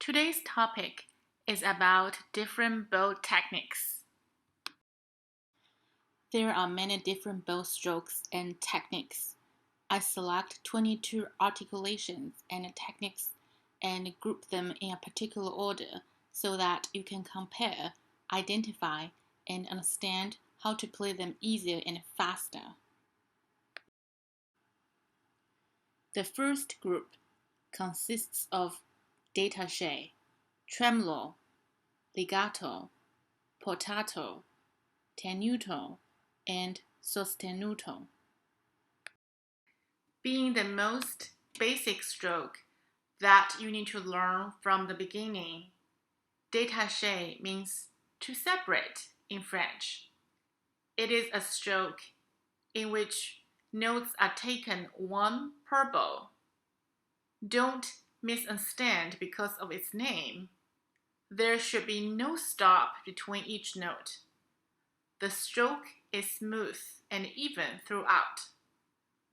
Today's topic is about different bow techniques. There are many different bow strokes and techniques. I select 22 articulations and techniques and group them in a particular order so that you can compare, identify, and understand how to play them easier and faster. The first group consists of Détaché, Tremolo, Legato, Portato, Tenuto and Sostenuto. Being the most basic stroke that you need to learn from the beginning, détaché means to separate in French. It is a stroke in which notes are taken one per bow. Don't misunderstand because of its name. There should be no stop between each note. The stroke is smooth and even throughout,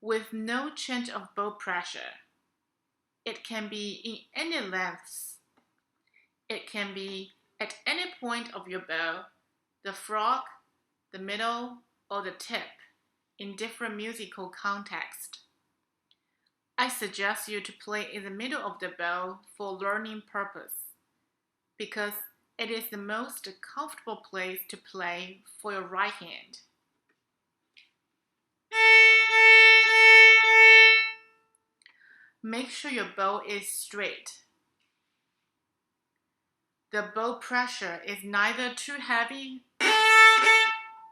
with no change of bow pressure. It can be in any lengths. It can be at any point of your bow, the frog, the middle, or the tip, in different musical contexts. I suggest you to play in the middle of the bow for learning purpose, because it is the most comfortable place to play for your right hand. Make sure your bow is straight. The bow pressure is neither too heavy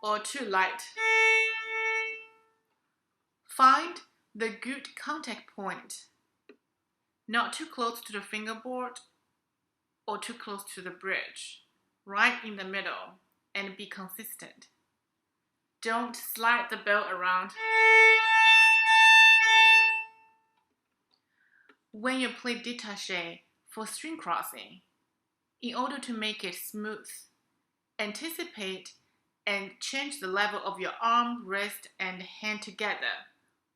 or too light. Find the good contact point, not too close to the fingerboard or too close to the bridge, right in the middle, and be consistent. Don't slide the bow around. When you play détaché for string crossing, in order to make it smooth, anticipate and change the level of your arm, wrist, and hand together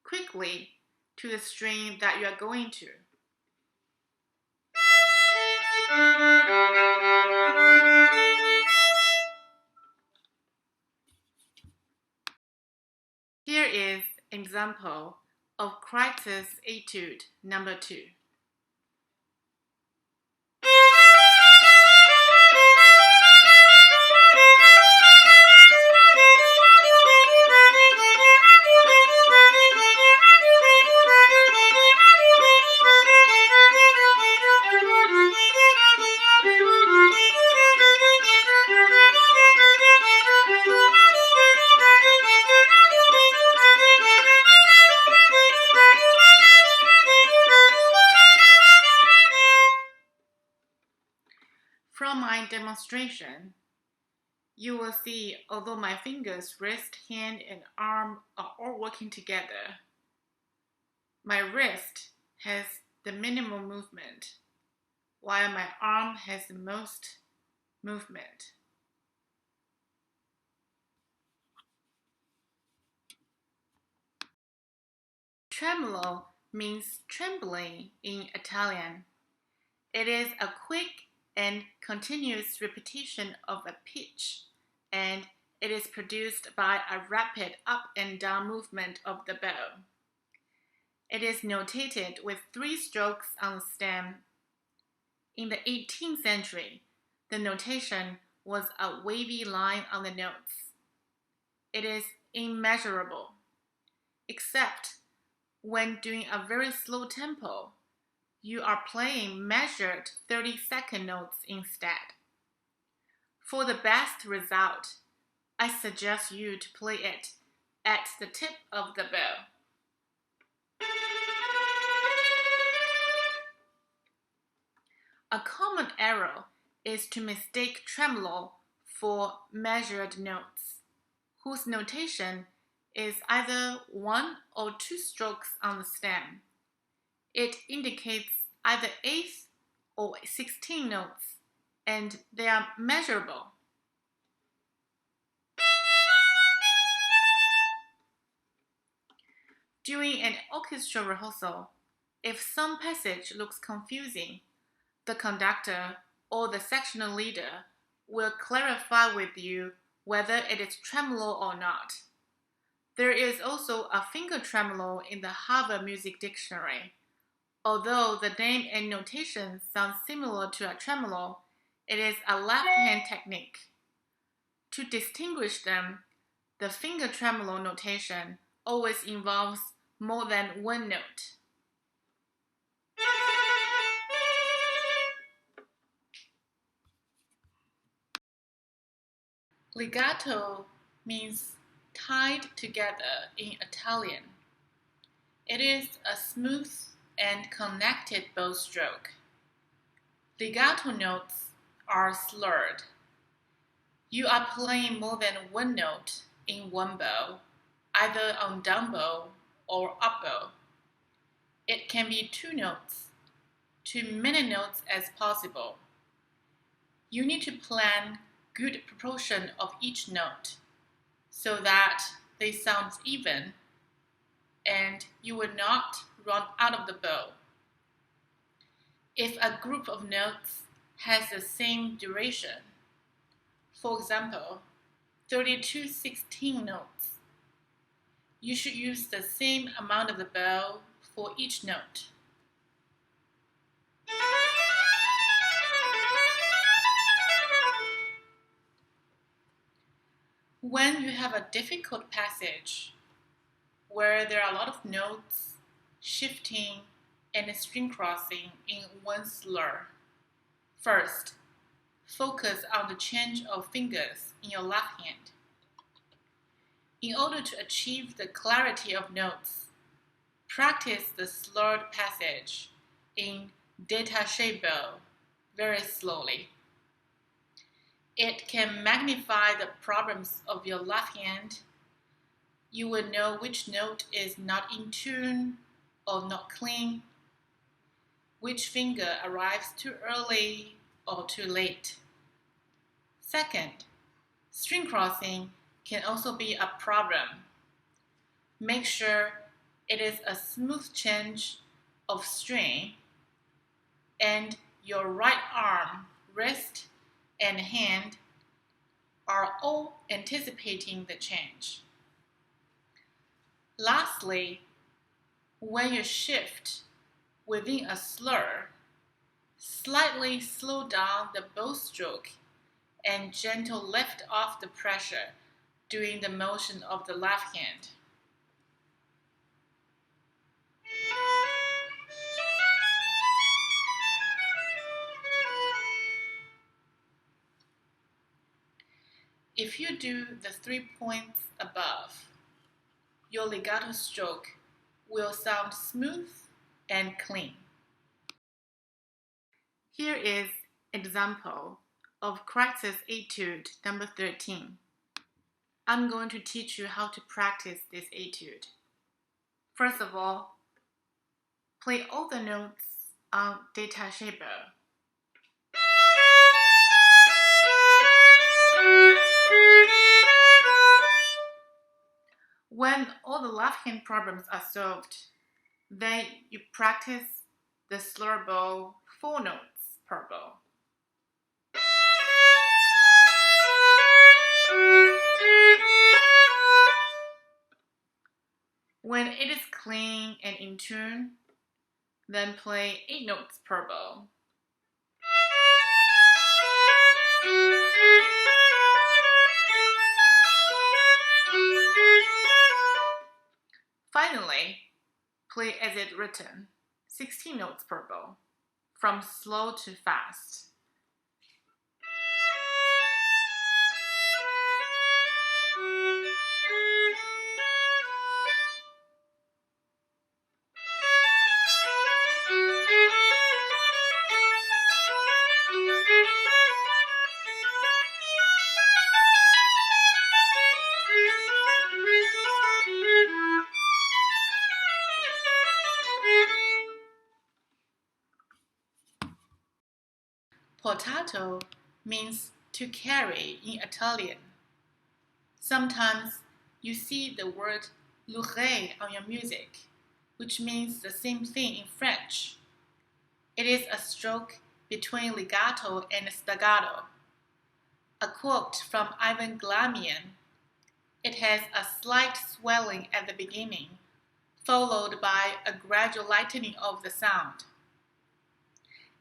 quickly to the string that you are going to. Here is an example of Kreitz's Etude number 2. From my demonstration, you will see although my fingers, wrist, hand, and arm are all working together, my wrist has the minimum movement, while my arm has the most movement. Tremolo means trembling in Italian. It is a quick and continuous repetition of a pitch, and it is produced by a rapid up and down movement of the bow. It is notated with 3 strokes on the stem. In the 18th century, the notation was a wavy line on the notes. It is immeasurable, except when doing a very slow tempo. You are playing measured 30-second notes instead. For the best result, I suggest you to play it at the tip of the bow. A common error is to mistake tremolo for measured notes, whose notation is either 1 or 2 strokes on the stem. It indicates either 8th or 16 notes, and they are measurable. During an orchestral rehearsal, if some passage looks confusing, The conductor or the sectional leader will clarify with you whether it is tremolo or not. There is also a finger tremolo in the Harvard Music Dictionary. Although the name and notation sounds similar to a tremolo, it is a left-hand technique. To distinguish them, the finger tremolo notation always involves more than one note. Legato means tied together in Italian. It is a smooth and connected bow stroke. Legato notes are slurred. You are playing more than one note in one bow, either on down bow or up bow. It can be two notes, to many notes as possible. You need to plan good proportion of each note so that they sound even and you will not run out of the bow. If a group of notes has the same duration, for example, 32/16 notes, you should use the same amount of the bow for each note. When you have a difficult passage where there are a lot of notes shifting and string crossing in one slur, first, focus on the change of fingers in your left hand. In order to achieve the clarity of notes, practice the slurred passage in Détaché bow very slowly. It can magnify the problems of your left hand. You will know which note is not in tune or not clean, which finger arrives too early or too late. Second, string crossing can also be a problem. Make sure it is a smooth change of string and your right arm, wrist, and hand are all anticipating the change. Lastly, when you shift within a slur, slightly slow down the bow stroke and gentle lift off the pressure during the motion of the left hand. If you do the 3 points above, your legato stroke will sound smooth and clean. Here is an example of Kreitz's Etude number 13. I'm going to teach you how to practice this etude. First of all, play all the notes on Détaché bow. When all the left hand problems are solved, then you practice the slur bow 4 notes per bow. When it is clean and in tune, then play 8 notes per bow. Finally, play as it written, 16 notes per bow, from slow to fast. Portato means to carry in Italian. Sometimes you see the word Louré on your music, which means the same thing in French. It is a stroke between legato and staccato. A quote from Ivan Galamian: "It has a slight swelling at the beginning, followed by a gradual lightening of the sound.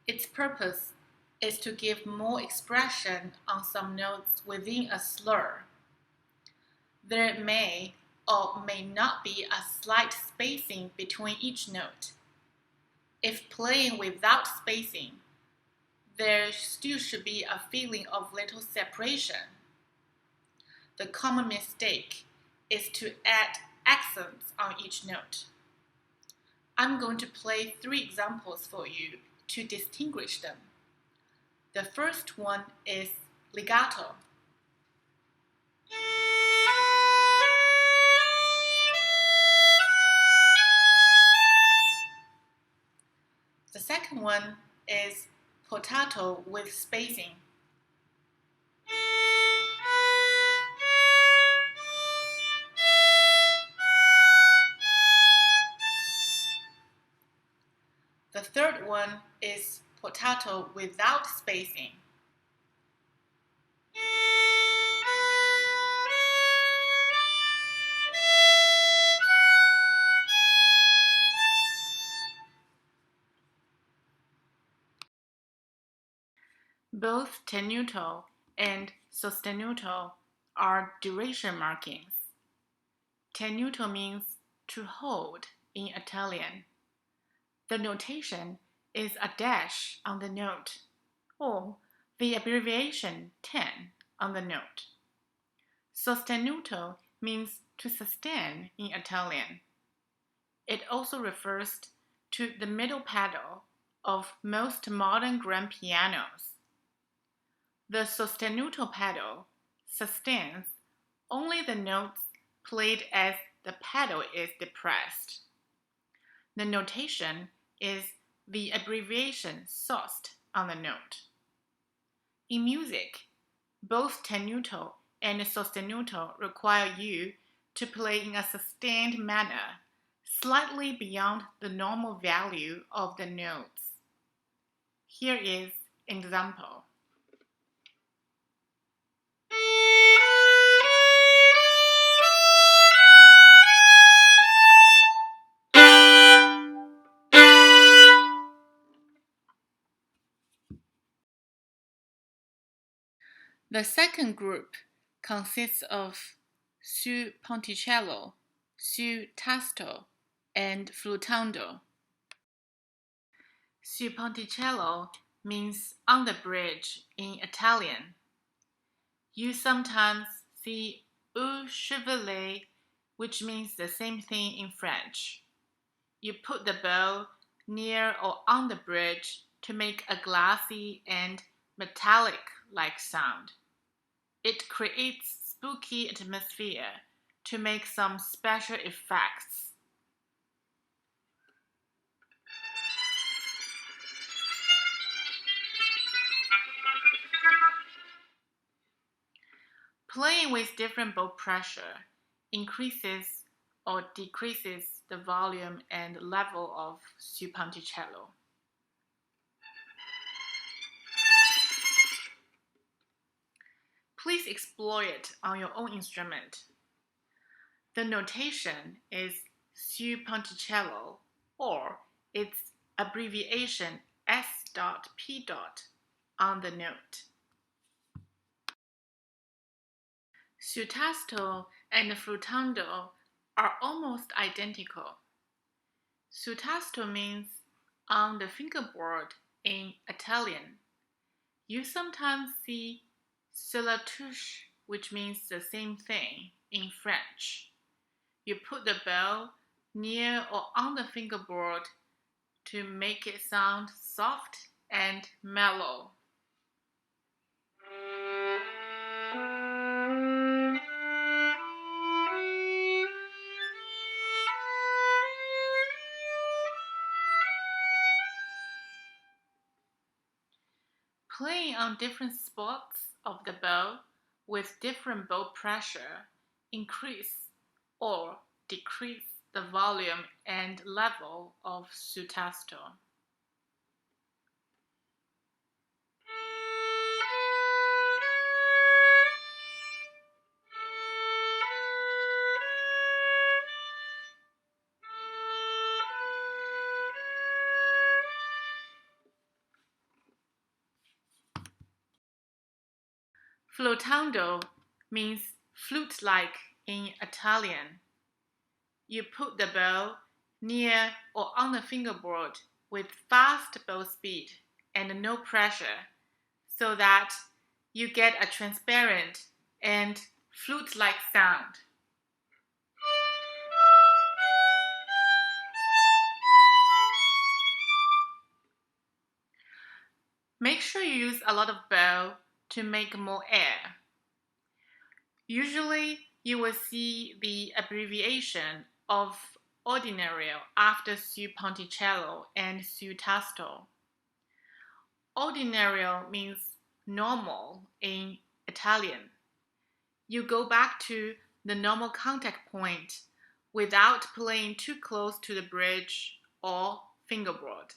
Its purpose is to give more expression on some notes within a slur. There may or may not be a slight spacing between each note. If playing without spacing, there still should be a feeling of little separation. The common mistake is to add accents on each note." I'm going to play 3 examples for you to distinguish them. The first one is legato. The second one is portato with spacing. The third one is portato without spacing. Both tenuto and sostenuto are duration markings. Tenuto means to hold in Italian. The notation is a dash on the note, or the abbreviation 10 on the note. Sostenuto means to sustain in Italian. It also refers to the middle pedal of most modern grand pianos. The sostenuto pedal sustains only the notes played as the pedal is depressed. The notation is the abbreviation sost on the note. In music, both tenuto and sostenuto require you to play in a sustained manner, slightly beyond the normal value of the notes. Here is an example. The second group consists of Sul Ponticello, Sul Tasto, and Flautando. Sul Ponticello means on the bridge in Italian. You sometimes see Chevalet, which means the same thing in French. You put the bow near or on the bridge to make a glassy and metallic-like sound. It creates spooky atmosphere to make some special effects. Playing with different bow pressure increases or decreases the volume and level of Sul Ponticello. Please explore it on your own instrument. The notation is Sul Ponticello, or its abbreviation S.P. on the note. Sul Tasto and Flautando are almost identical. Sul Tasto means on the fingerboard in Italian. You sometimes see Sur la Touché, which means the same thing in French. You put the bow near or on the fingerboard to make it sound soft and mellow. Playing on different spots of the bow with different bow pressure increase or decrease the volume and level of Sul Tasto. Flautando means flute-like in Italian. You put the bow near or on the fingerboard with fast bow speed and no pressure, so that you get a transparent and flute-like sound. Make sure you use a lot of bow to make more air. Usually, you will see the abbreviation of ordinario after Sul Ponticello and Sul Tasto. Ordinario means normal in Italian. You go back to the normal contact point without playing too close to the bridge or fingerboard.